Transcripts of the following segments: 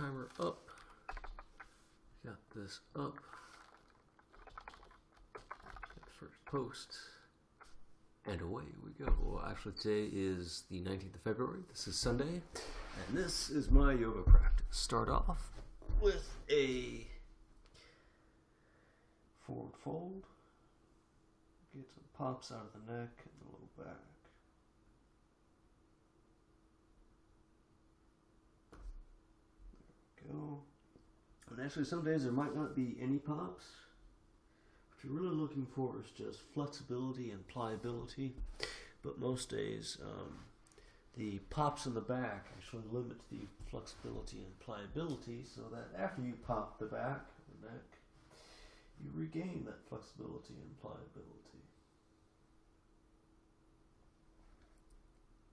timer up. Got this up. First post. And away we go. Well, actually, today is the 19th of February. This is Sunday. And this is my yoga practice. Start off with a forward fold. Get some pops out of the neck and the low back. There we go. And actually, some days there might not be any pops. What you're really looking for is just flexibility and pliability. But most days, the pops in the back actually limit the flexibility and pliability, so that after you pop the back, the neck, you regain that flexibility and pliability.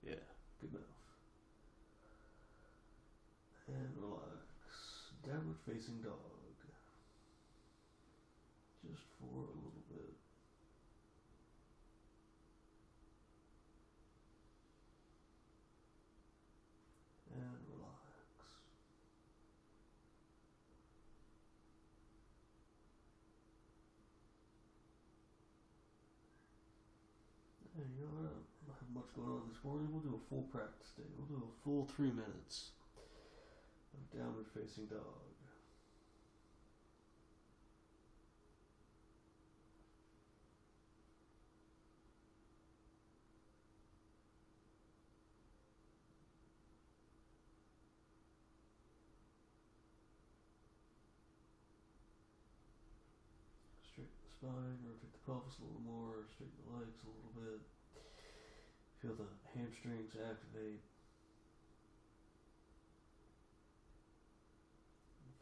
Yeah, good enough. And relax. Downward facing dog. Just for a little bit. And relax. And you know what? I don't have much going on this morning. We'll do a full practice day. We'll do a full 3 minutes of downward facing dog. Straighten the spine, rotate the pelvis a little more, straighten the legs a little bit. Feel the hamstrings activate.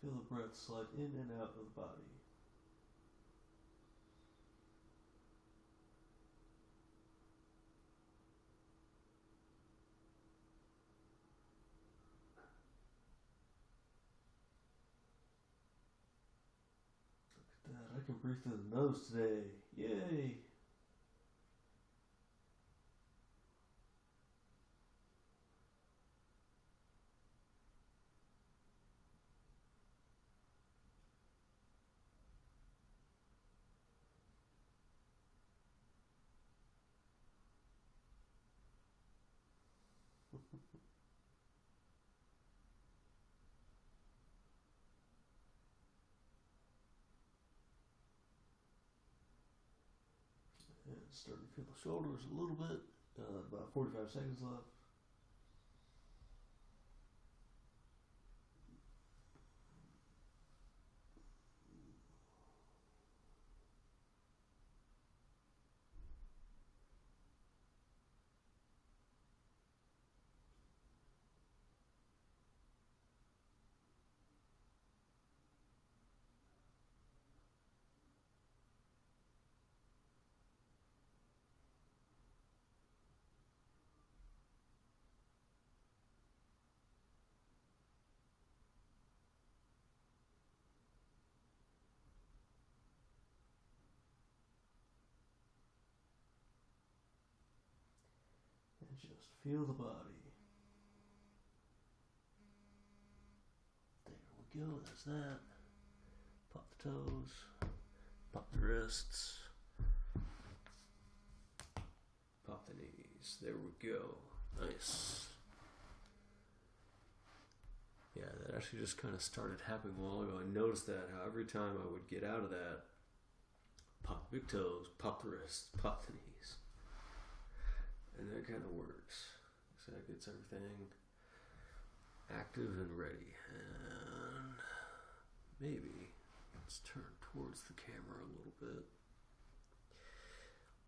Feel the breath slide in and out of the body. Look at that, I can breathe through the nose today. Yay! And starting to feel the shoulders a little bit. About 45 seconds left. And just feel the body. There we go, that's that. Pop the toes, pop the wrists, pop the knees. There we go. Nice. Yeah, that actually just kind of started happening a while ago. I noticed that how every time I would get out of that, pop the big toes, pop the wrists, pop the knees. And that kind of works. So that gets everything active and ready. And maybe let's turn towards the camera a little bit.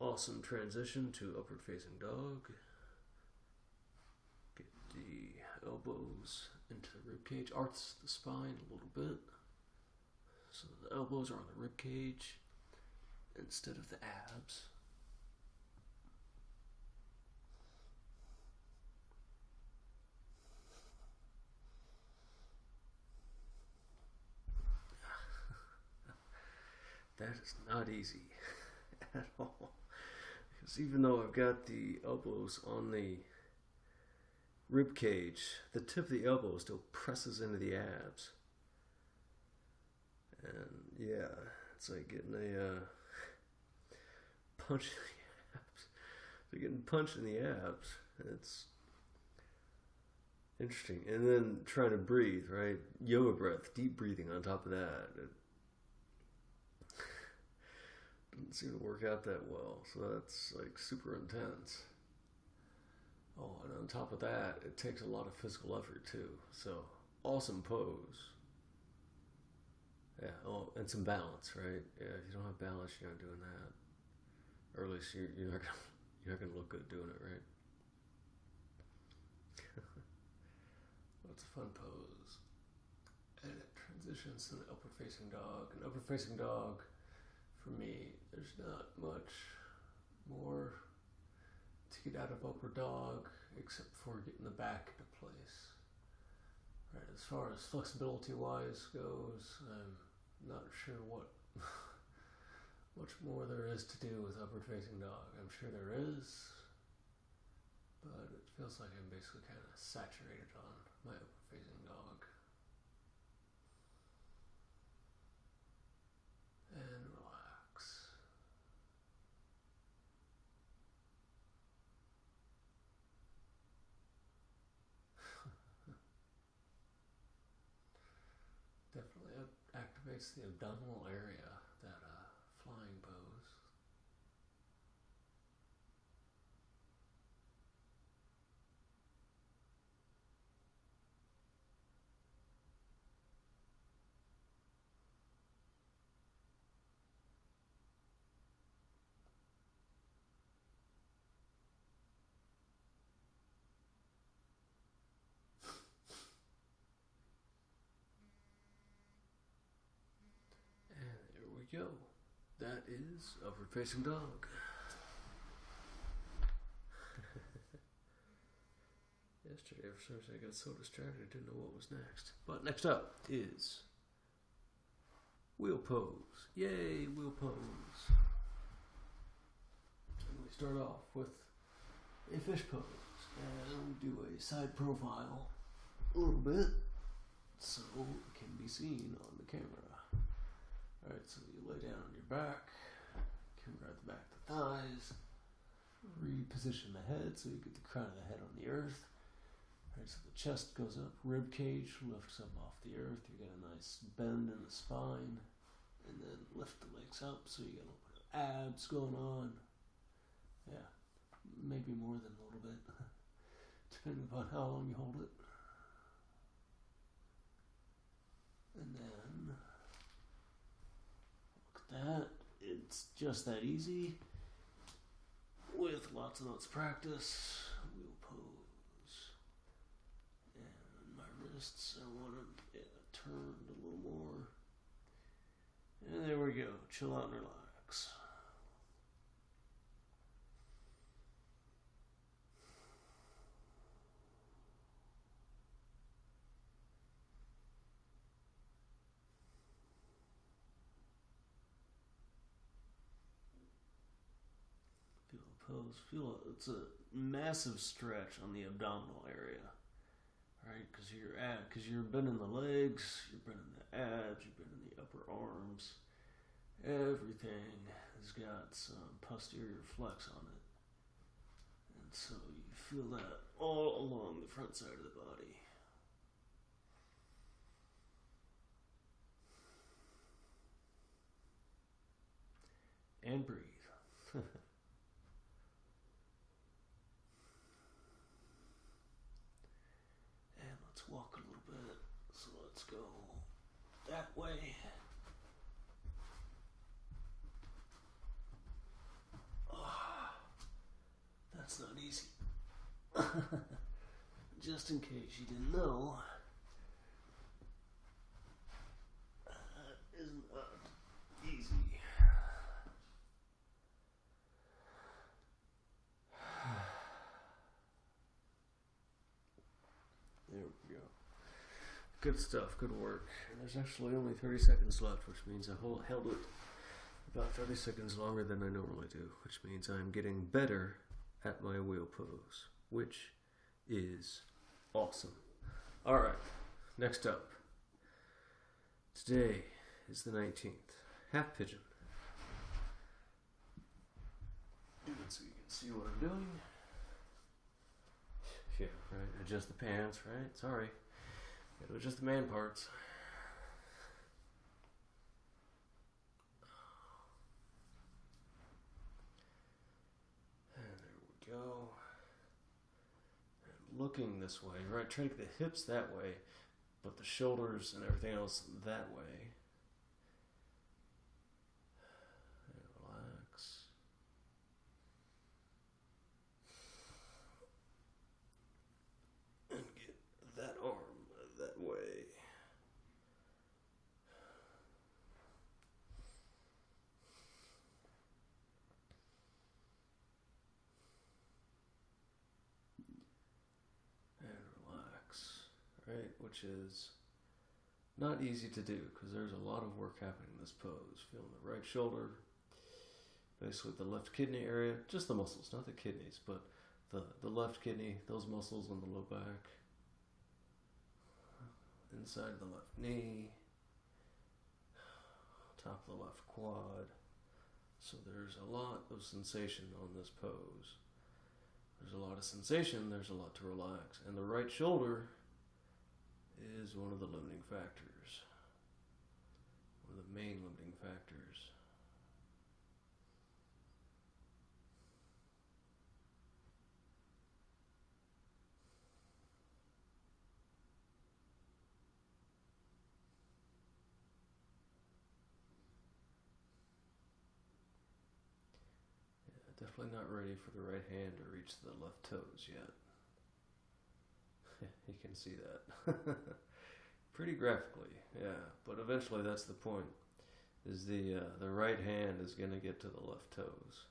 Awesome transition to upward facing dog. Get the elbows into the rib cage. Arch the spine a little bit. So the elbows are on the rib cage instead of the abs. That is not easy at all. Because even though I've got the elbows on the rib cage, the tip of the elbow still presses into the abs. And yeah, it's like getting a punch in the abs. So getting punched in the abs. It's interesting. And then trying to breathe, right? Yoga breath, deep breathing on top of that. It doesn't seem to work out that well. So that's like super intense. Oh, and on top of that, it takes a lot of physical effort too. So, awesome pose. Yeah, oh, and some balance, right? Yeah, if you don't have balance, you're not doing that. Or at least you're not gonna look good doing it, right? What's a fun pose? And it transitions to the upper facing dog. An upper facing dog, for me, there's not much more to get out of upper dog except for getting the back into place. Right, as far as flexibility wise goes, I'm not sure what much more there is to do with upward facing dog. I'm sure there is, but it feels like I'm basically kind of saturated on my upward facing dog. And relax. Definitely activates the abdominal area, that flying pose. And there we go. That is upward facing dog. Yesterday, for some reason, I got so distracted I didn't know what was next. But next up is wheel pose. Yay, wheel pose. And we start off with a fish pose. And we do a side profile a little bit so it can be seen on the camera. Alright, so you lay down on your back, camera at the back of the thighs, reposition the head so you get the crown of the head on the earth. Alright, so the chest goes up, rib cage lifts up off the earth, you get a nice bend in the spine, and then lift the legs up so you get a little bit of abs going on. Yeah, maybe more than a little bit, depending upon how long you hold it. And then that, it's just that easy with lots and lots of practice. Wheel pose, and my wrists, I want them turned a little more, and there we go. Chill out and relax. Pose. Feel it's a massive stretch on the abdominal area, right? Because you're bending the legs, you're bending the abs, you're bending the upper arms. Everything has got some posterior flex on it, and so you feel that all along the front side of the body. And breathe. Walk a little bit, so let's go that way. Oh, that's not easy. Just in case you didn't know, that is not easy. There we go. Good stuff, good work. And there's actually only 30 seconds left, which means I held it about 30 seconds longer than I normally do, which means I'm getting better at my wheel pose, which is Awesome. All right. Next up. Today is the 19th. Half pigeon. So you can see what I'm doing. Yeah, right. Adjust the pants, right? Sorry. Gotta adjust the man parts. And there we go. And looking this way, right? Try to get the hips that way, but the shoulders and everything else that way. And relax. And get that arm that way. And relax. Right? Which is not easy to do because there's a lot of work happening in this pose. Feeling the right shoulder, basically the left kidney area, just the muscles, not the kidneys, but the left kidney, those muscles on the low back, inside the left knee, top of the left quad. So there's a lot of sensation on this pose. There's a lot of sensation, there's a lot to relax. And the right shoulder is one of the limiting factors. One of the main limiting factors. Yeah, definitely not ready for the right hand to reach the left toes yet. You can see that. Pretty graphically, yeah. But eventually that's the point. Is the right hand is going to get to the left toes.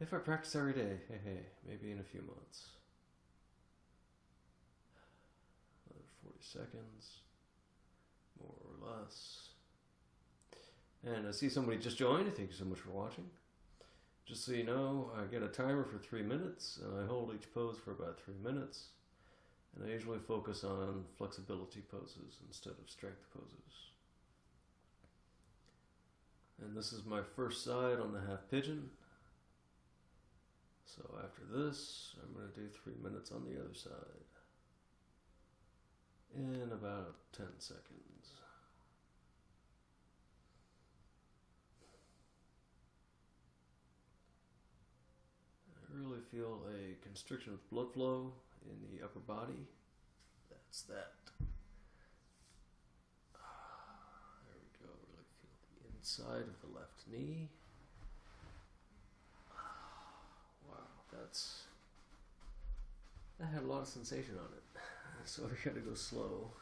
If I practice every day, hey, maybe in a few months. Another 40 seconds. More or less. And I see somebody just joined. Thank you so much for watching. Just so you know, I get a timer for 3 minutes, and I hold each pose for about 3 minutes. And I usually focus on flexibility poses instead of strength poses. And this is my first side on the half pigeon. So after this, I'm going to do 3 minutes on the other side. In about 10 seconds. I really feel a constriction of blood flow in the upper body. That's that. There we go. Really feel the inside of the left knee. Wow, that had a lot of sensation on it. So I gotta go slow.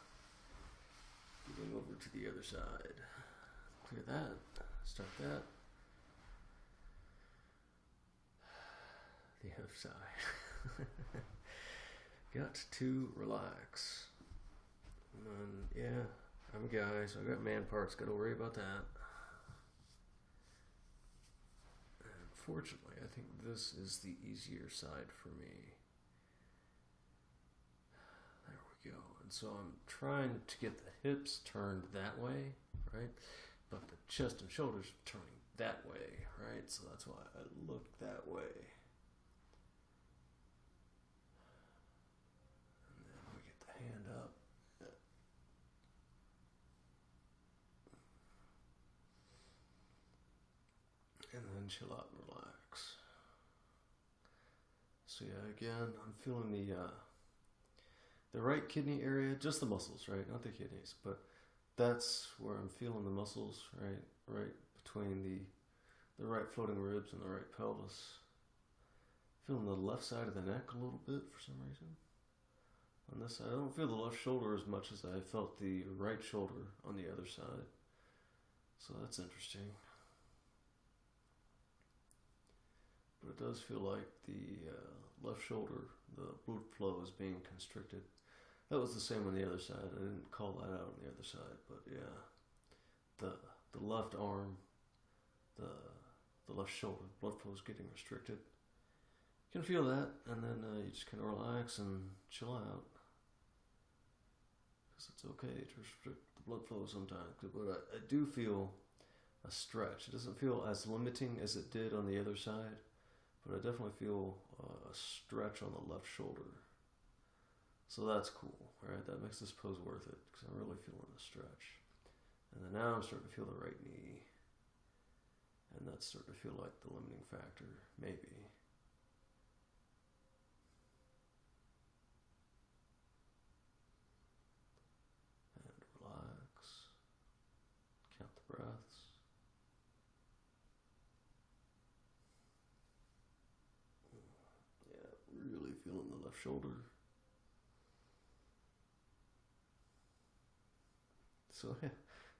Getting over to the other side. Clear that. Start that. The other side. Got to relax. And yeah, I'm a guy, so I got man parts, gotta worry about that. And fortunately, I think this is the easier side for me. There we go. And so I'm trying to get the hips turned that way, right? But the chest and shoulders are turning that way, right? So that's why I look that way. Hand up. And then chill out and relax. So yeah, again, I'm feeling the right kidney area, just the muscles, right? Not the kidneys, but that's where I'm feeling the muscles, right between the right floating ribs and the right pelvis. Feeling the left side of the neck a little bit for some reason. On this side, I don't feel the left shoulder as much as I felt the right shoulder on the other side. So that's interesting. But it does feel like the left shoulder, the blood flow is being constricted. That was the same on the other side. I didn't call that out on the other side, but yeah. The left arm, the left shoulder, blood flow is getting restricted. You can feel that, and then you just kind of relax and chill out. because it's okay to restrict the blood flow sometimes. But I do feel a stretch. It doesn't feel as limiting as it did on the other side, but I definitely feel a stretch on the left shoulder. So that's cool, right? That makes this pose worth it because I'm really feeling a stretch. And then now I'm starting to feel the right knee. And that's starting to feel like the limiting factor, maybe. And relax. Count the breaths. Yeah, really feeling the left shoulder. So yeah,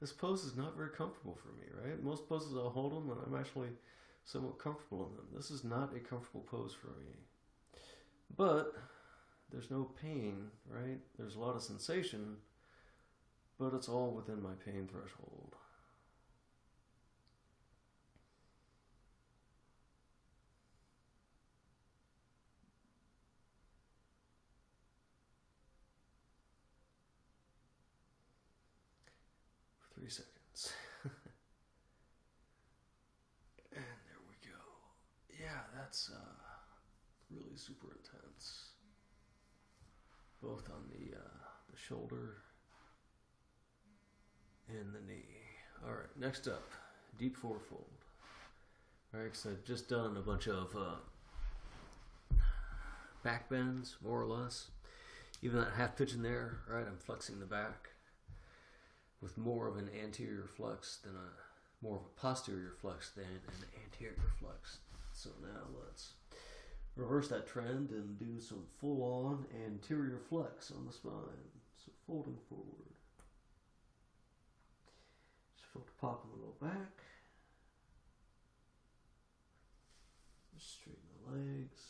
this pose is not very comfortable for me, right? Most poses I'll hold them and I'm actually somewhat comfortable in them. This is not a comfortable pose for me. But there's no pain, right? There's a lot of sensation, but it's all within my pain threshold. For 3 seconds. And there we go. Yeah, that's really super intense. Both on the shoulder and the knee. All right, next up, deep forward fold. All right, so I've just done a bunch of back bends, more or less. Even that half pigeon there, right? I'm flexing the back with more of an anterior flex than more of a posterior flex than an anterior flex. So now let's reverse that trend and do some full-on anterior flex on the spine. So folding forward. Just feel the pop in the low back. Just straighten the legs.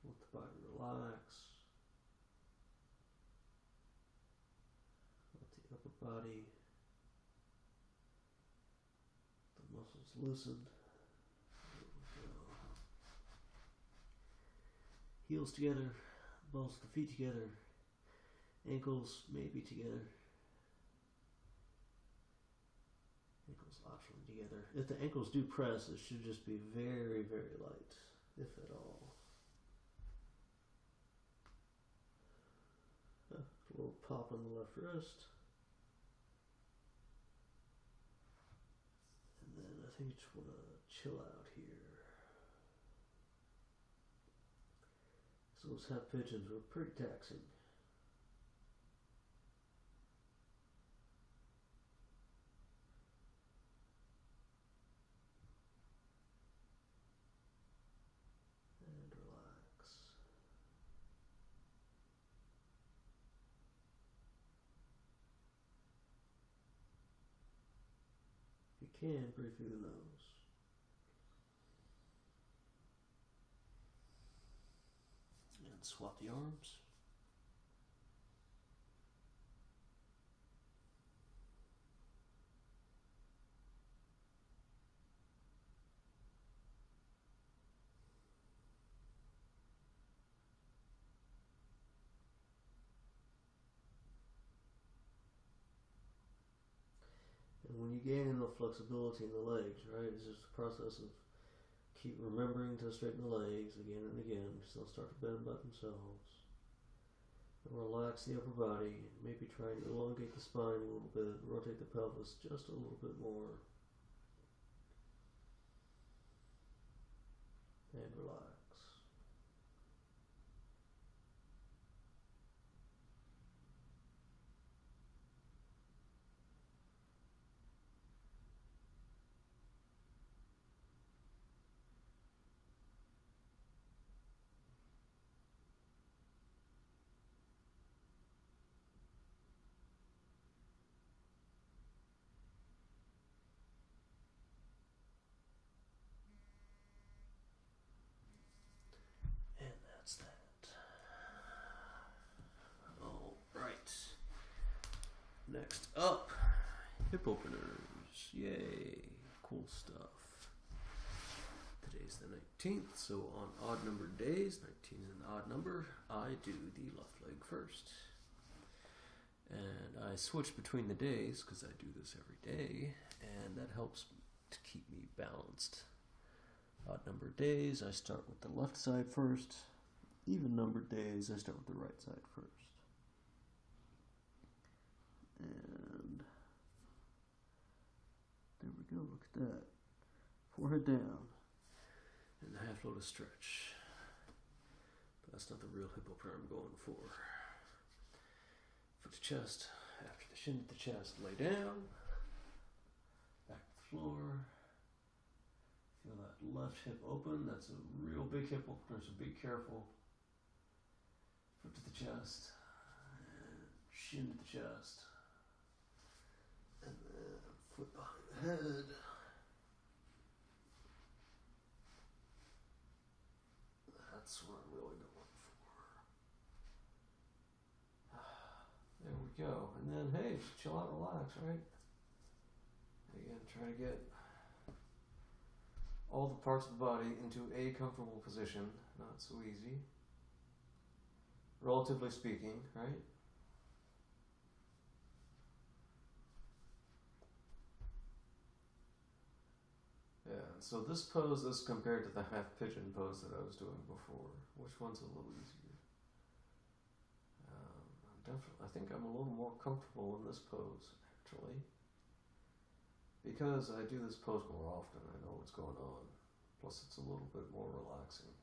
Let the body relax. Let the upper body, the muscles loosen. Heels together, balls of the feet together, ankles maybe together, ankles optionally together. If the ankles do press, it should just be very, very light, if at all. A little pop on the left wrist. And then I think you just want to chill out here. So those half pigeons were pretty taxing. And relax. If you can, breathe through the nose. Swap the arms. And when you gain the flexibility in the legs, right, it's just a process of keep remembering to straighten the legs again and again because they'll start to bend by themselves. And relax the upper body. Maybe try to elongate the spine a little bit. Rotate the pelvis just a little bit more. And relax. That's that. All right. Next up, hip openers. Yay, cool stuff. Today's the 19th, so on odd numbered days, 19 is an odd number, I do the left leg first. And I switch between the days because I do this every day, and that helps to keep me balanced. Odd numbered days, I start with the left side first. Even numbered days, I start with the right side first. And there we go, look at that. Forehead down. And the half lotus stretch. But that's not the real hippo prayer I'm going for. Foot to chest. After the shin to the chest, lay down. Back to the floor. Feel that left hip open. That's a real big hip opener, so be careful. Foot to the chest. And shin to the chest. And then foot behind the head. That's what I'm really going for. There we go. And then, hey, chill out, relax, right? Again, try to get all the parts of the body into a comfortable position. Not so easy. Relatively speaking, right? Yeah, so this pose is compared to the half pigeon pose that I was doing before. Which one's a little easier? I think I'm a little more comfortable in this pose, actually. Because I do this pose more often, I know what's going on. Plus it's a little bit more relaxing.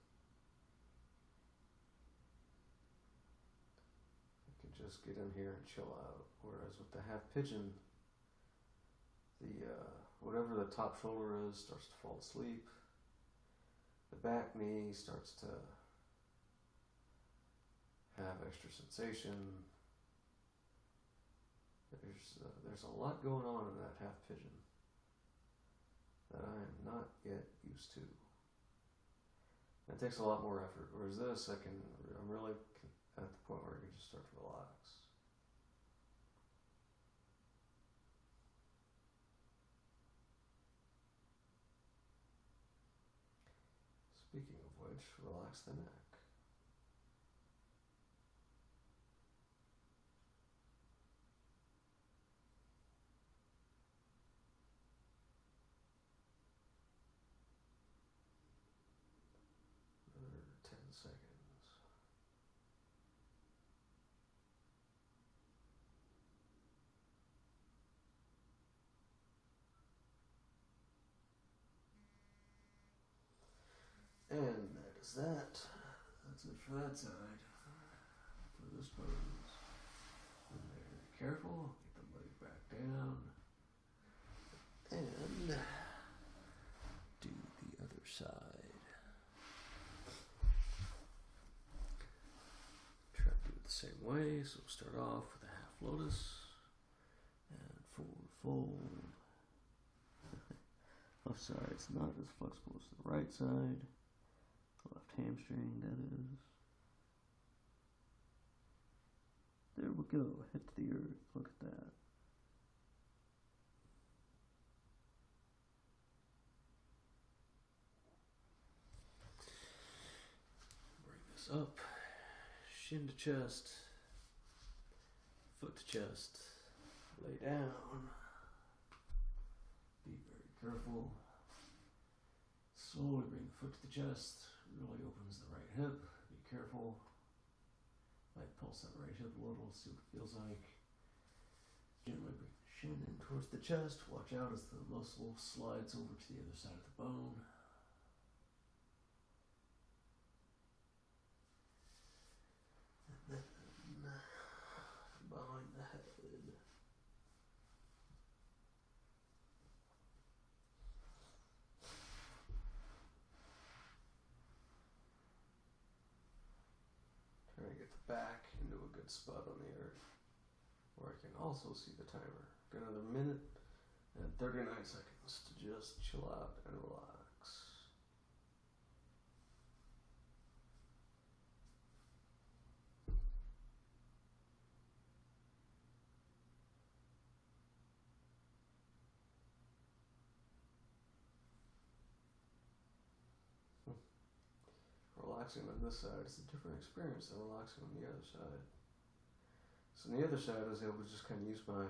I can just get in here and chill out. Whereas with the half pigeon, whatever the top shoulder is starts to fall asleep. The back knee starts to have extra sensation. There's a lot going on in that half pigeon that I am not yet used to. It takes a lot more effort. Whereas this, I'm really at the point where I can just start to relax. Speaking of which, relax the neck. Another 10 seconds. And that is that. That's it for that side. For this pose. And very careful. Get the leg back down. And do the other side. Try to do it the same way. So we'll start off with a half lotus. And forward fold. Left side's not as flexible as the right side. Left hamstring, that is. There we go, head to the earth, look at that. Bring this up, shin to chest, foot to chest, lay down. Be very careful. Slowly bring the foot to the chest. Really opens the right hip. Be careful. Might pulse that right hip a little, see what it feels like. Gently bring the shin in towards the chest. Watch out as the muscle slides over to the other side of the bone. And then behind the head. Trying to get the back into a good spot on the earth where I can also see the timer. Got another minute and 39 seconds to just chill out and relax. Relaxing on this side is a different experience than relaxing on the other side. So on the other side, I was able to just kind of use my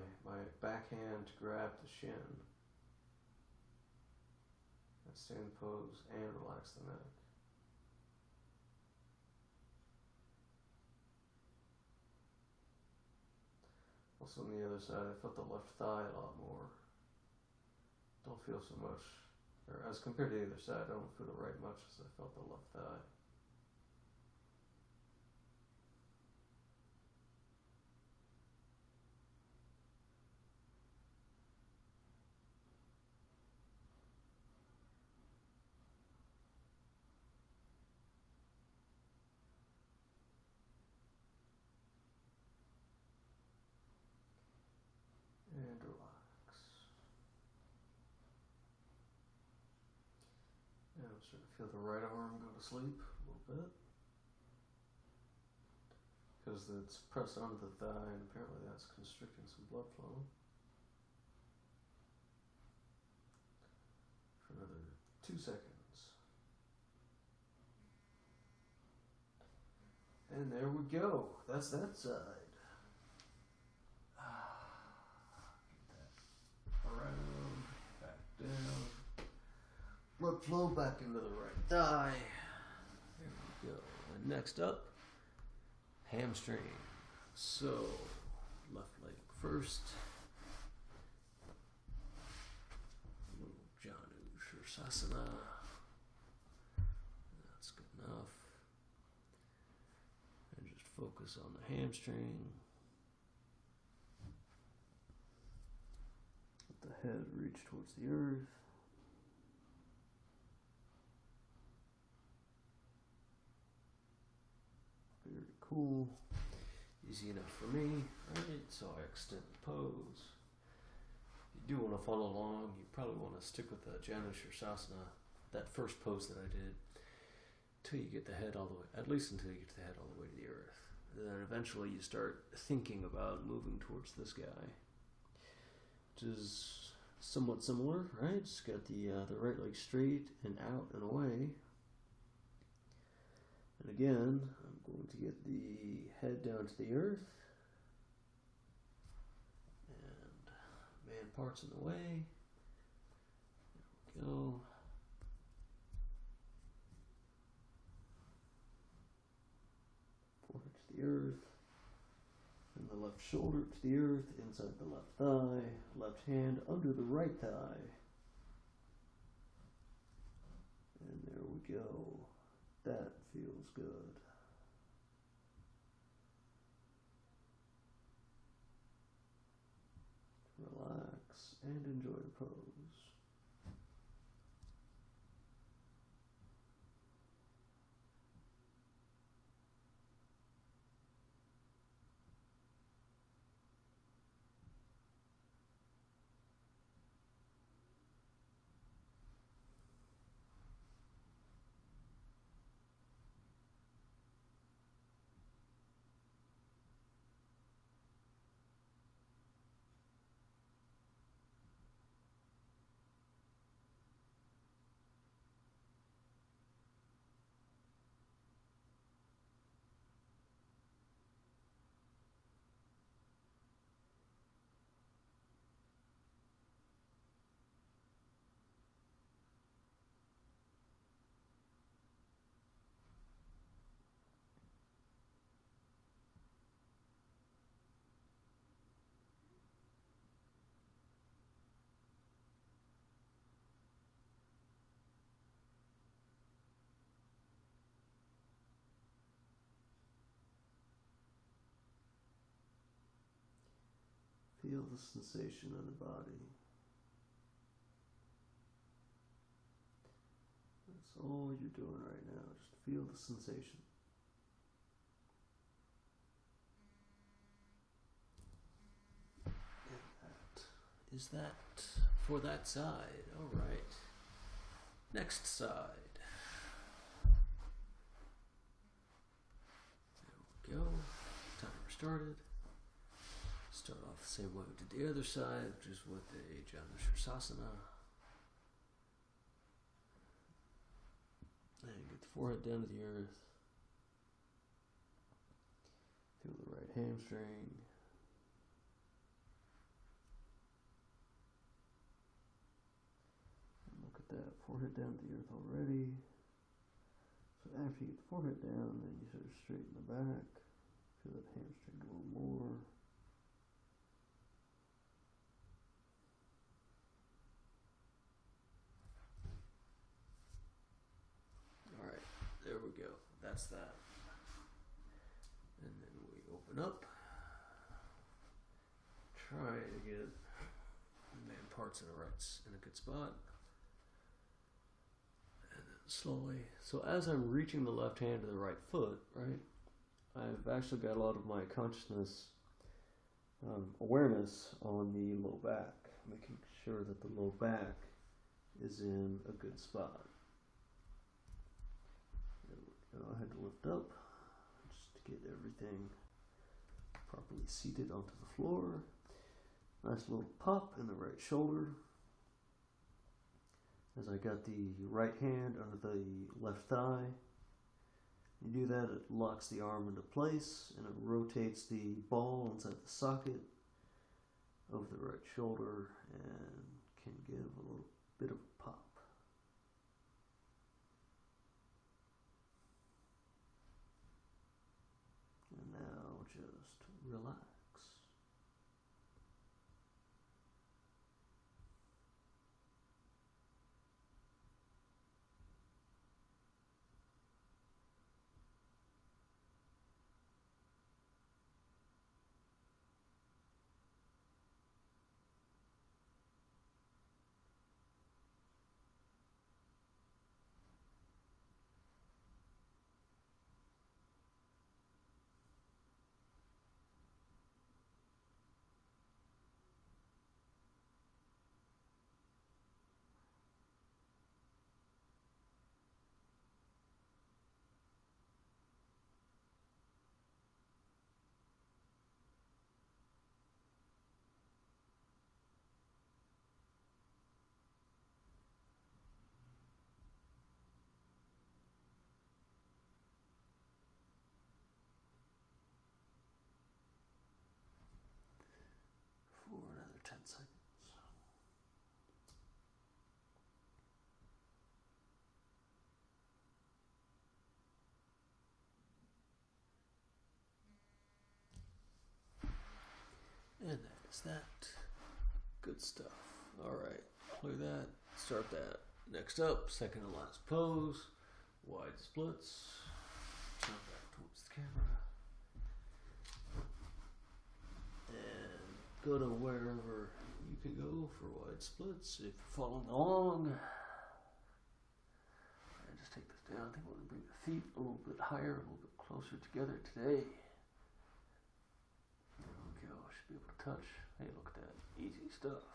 backhand to grab the shin. And stay in the pose and relax the neck. Also on the other side, I felt the left thigh a lot more. Don't feel so much, or as compared to the other side, I don't feel the right much as I felt the left thigh. And relax. And I'm starting to feel the right arm go to sleep a little bit. Because it's pressed onto the thigh and apparently that's constricting some blood flow. For another 2 seconds. And there we go. That's that side. Around, back down. Blood flow back into the right thigh. There we go. And next up, hamstring. So, left leg first. Janu Shirsasana. That's good enough. And just focus on the hamstring. Let the head reach towards the earth. Very cool. Easy enough for me, right? So I extend the pose. If you do want to follow along, you probably want to stick with the Janu Shirsasana, that first pose that I did, till you get the head all the way, at least until you get the head all the way to the earth. And then eventually you start thinking about moving towards this guy, which is somewhat similar, right? Just got the right leg straight and out and away. And again, I'm going to get the head down to the earth. And man parts in the way. There we go. Forehead to the earth. And the left shoulder to the earth, inside the left thigh. Left hand under the right thigh. And there we go. That feels good. Relax and enjoy the pose. Feel the sensation in the body. That's all you're doing right now. Just feel the sensation. And that is that for that side. All right. Next side. There we go. Timer started. Start off the same way we did the other side, which is with the Janu Shirsasana. And get the forehead down to the earth. Feel the right hamstring. forehead down to the earth already. So after you get the forehead down, then you sort of straighten the back. Feel that hamstring a little more. Alright, there we go. That's that. And then we open up. Try to get the main parts in a good spot. And then slowly. So as I'm reaching the left hand to the right foot, right, I've actually got a lot of my consciousness awareness on the low back, making sure that the low back is in a good spot. I had to lift up just to get everything properly seated onto the floor. Nice little pop in the right shoulder. As I got the right hand under the left thigh. You do that, it locks the arm into place and it rotates the ball inside the socket of the right shoulder and can give a little bit of a pop. And now just relax. For another 10 seconds. And that is that. Good stuff. Alright, clear that, start that. Next up, second to last pose, wide splits. Turn back towards the camera. And go to wherever you can go for wide splits if you're following along. And just take this down. I think I want to bring the feet a little bit higher, a little bit closer together today. There we go. Should be able to touch. Hey, look at that. Easy stuff.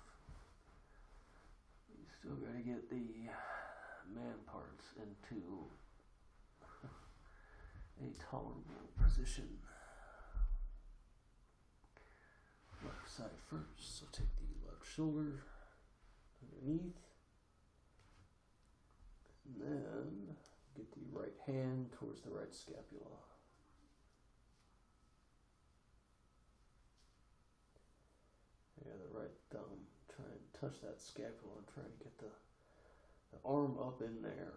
You still got to get the man parts into a tolerable position. Left side first, so take the left shoulder underneath, and then get the right hand towards the right scapula. Yeah, the right thumb, try and touch that scapula and try and get the arm up in there.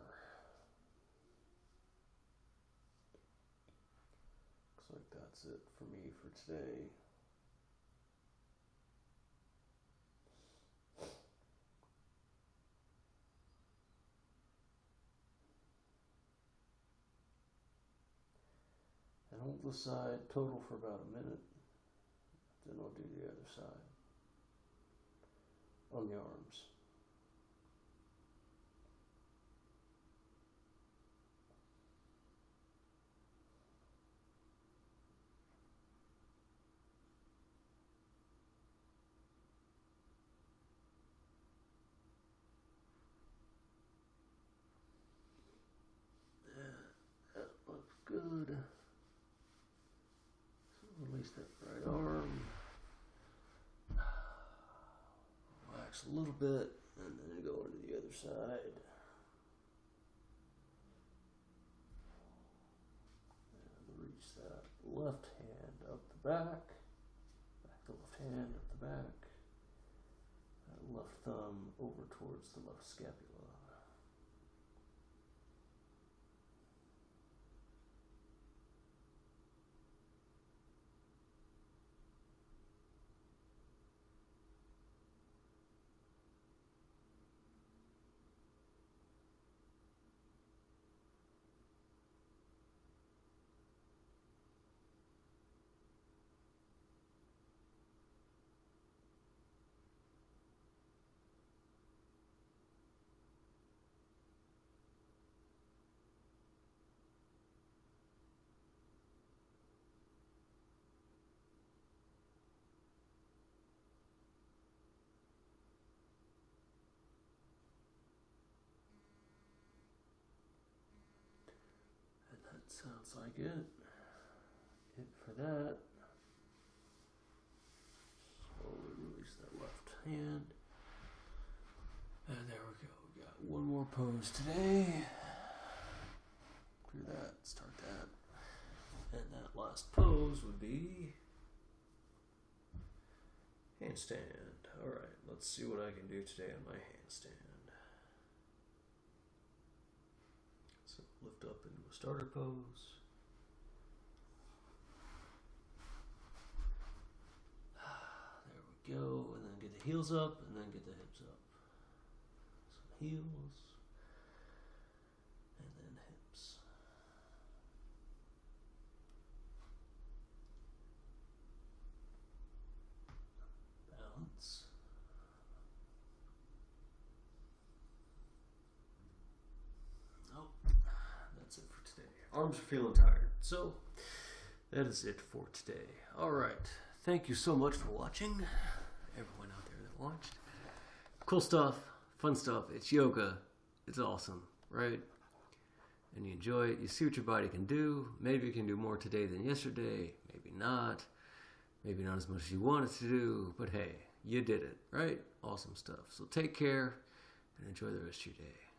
Looks like that's it for me for today. And hold the side total for about a minute. Then I'll do the other side on the arms. That looks good. So release that right arm. Relax a little bit and then go into the other side. And reach that left hand up the back. Back the left hand up the back. That left thumb over towards the left scapula. Sounds like it. It for that. Slowly release that left hand. And there we go. We got one more pose today. Clear that, start that. And that last pose would be handstand. Alright, let's see what I can do today on my handstand. So lift up into a starter pose. There we go, and then get the heels up, and then get the hips up. Some heels, and then hips. Balance. Nope, that's it for today. Arms are feeling tired, so that is it for today. All right, thank you so much for watching, everyone out there that watched. Cool stuff, fun stuff. It's yoga. It's awesome, right? And you enjoy it. You see what your body can do. Maybe you can do more today than yesterday. Maybe not. Maybe not as much as you wanted to do. But hey, you did it, right? Awesome stuff. So take care and enjoy the rest of your day.